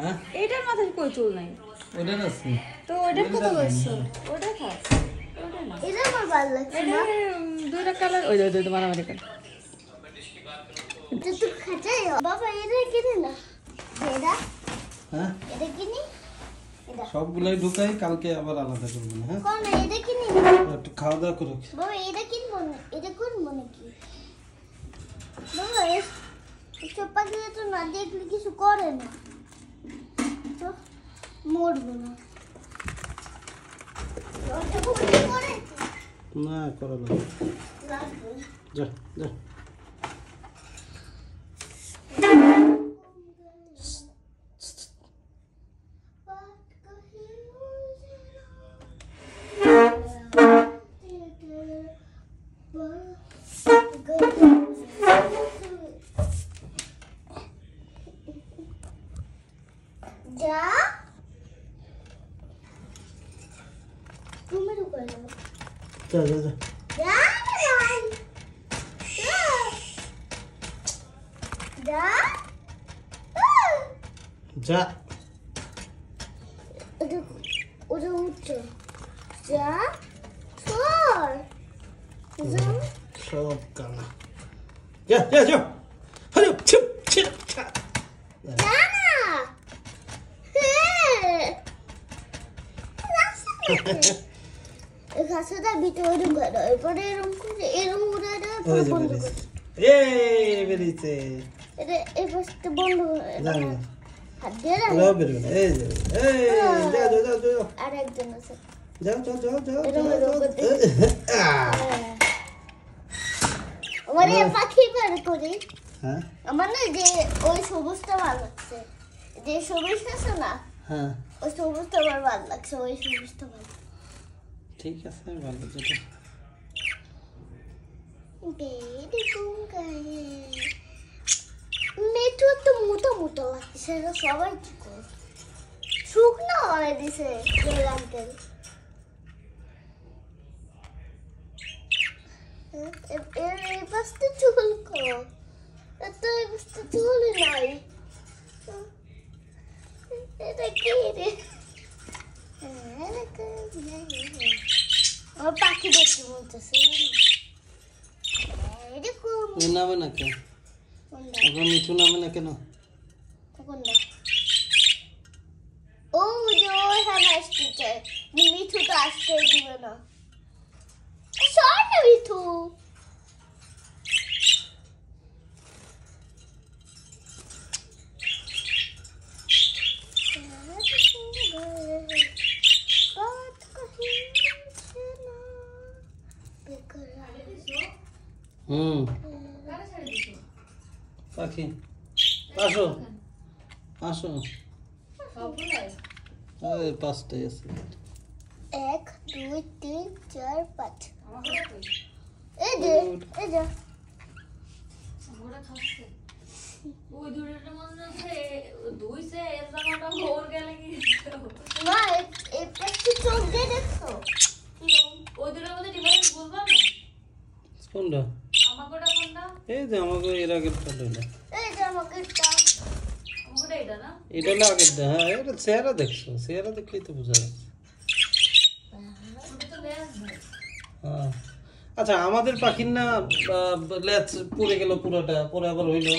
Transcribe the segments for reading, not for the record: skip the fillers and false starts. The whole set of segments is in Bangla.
হ্যাঁ এটার মাথায় কই চুল নাই ওটা আছে তো ওটার কথা বলছো ওটা থাক ওটা না এটা আমার ভালো লাগছে না দুইটা কালার ওই দুই মারামারি করে তো তুই খাচাই বাবা এটা কিনে না এটা হ্যাঁ এটা কিনি সবগুলাই ঢুকাই কালকে আবার আলাদা করবো না হ্যাঁ কোন এটা কিনি একটু খাওয়া দাওয়া করো বাবা এটা কিনবো না এটা করবো নাকি বাবা এসব পাখিরা তো না দেখলে কিছু করে না তো মরবো না না করো না যা যা যা তুমি রুকো যা যা যা যা যা ওটা উঠছো যা সর সব কানা যা যা যা হ্যালো চুপ চুপ যা না গাছটা ভিতরে ঢুকে দাও এরপরে এরকম করে বন্ধ করে এই বেরিয়েছে এটা এই পাশটা বন্ধ করে জানি হাত দিয়ে না বেরোবে না এই যা যা যা যা আর একজন আছে যাও যাও যাও যাও আমার এই পাখি বের করি হ্যাঁ আমার না যে ওই সবুজটা ভালো লাগছে যে সবুজ আছে না হ্যাঁ ওই সবুজটা আমার ভালো লাগছে ওই সবুজটা ভালো ঠিক আছে ভালো যেটা মেটু তো মোটা মোটা লাগছে সেটা সবাই কি করে শুকনো হয়ে দিছে আঙ্কেল এই পাশটা চুল করো এত এই পাশটা চুলই নাই এটা কি রে আমার পাখি দেখতে বলতেছে ও নামে না কেন আপনার মিঠু নামে না কেন ও যে ওখানে আসতে চায় মিঠু তো আসতে দিবে না সর না মিঠু পাখি আসো আসো ওই পাঁচটাই আছে 1 2 3 4 5 এই যে এই যে ওরা খাচ্ছে ওই দুটোটা মনে হচ্ছে দুইছে এর জামাটা ভোর গেলে কি মা এই পাশে চোখ দিয়ে দেখছো ওই দুটোর মধ্যে ডিফারেন্স বুঝবা না কোনটা আমাকে ওটা কোনটা এই যে আমাকে এর আগের ফটো এই যে আমাকে আমাকে এটা না এটা হলো আগেরটা হ্যাঁ এটা চেহারা দেখছো চেহারা দেখলেই তো বোঝা যাচ্ছে ওটা তো লেজ না হ্যাঁ আচ্ছা আমাদের পাখির না লেজ পুড়ে গেল পুরোটা পরে আবার হইলো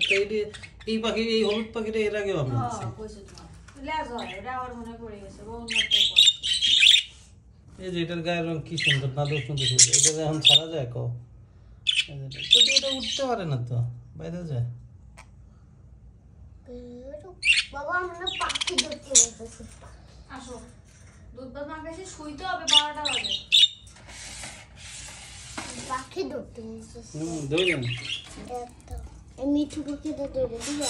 তো এই পাখি এই হলুদ পাখিটা এর আগেও আমি দেখছি কইছো তোমার লেজ হয় এটা আমার মনে পড়ে গেছে বহু নাটক এই যে এটার গায়ের রং কি সুন্দর না সুন্দর সুন্দর এটা এখন ছাড়া যায় কো তো এটা উঠতে পারে না তো বাইরে যায় বাবা আমরা পাখি দেখতে বলতেছি আসো দুধ ভাত মাখাইছে শুইতে হবে 12টা বাজে পাখি দেখতে বলতেছি ধরলেন একটা এই মিঠু পাখিটা ধরে দিবা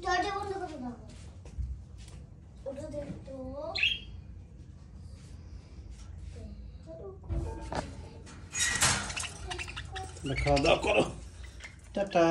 দরজা বন্ধ করে দাও ওটা দেখতো খাওয়া দাওয়া করো টাটা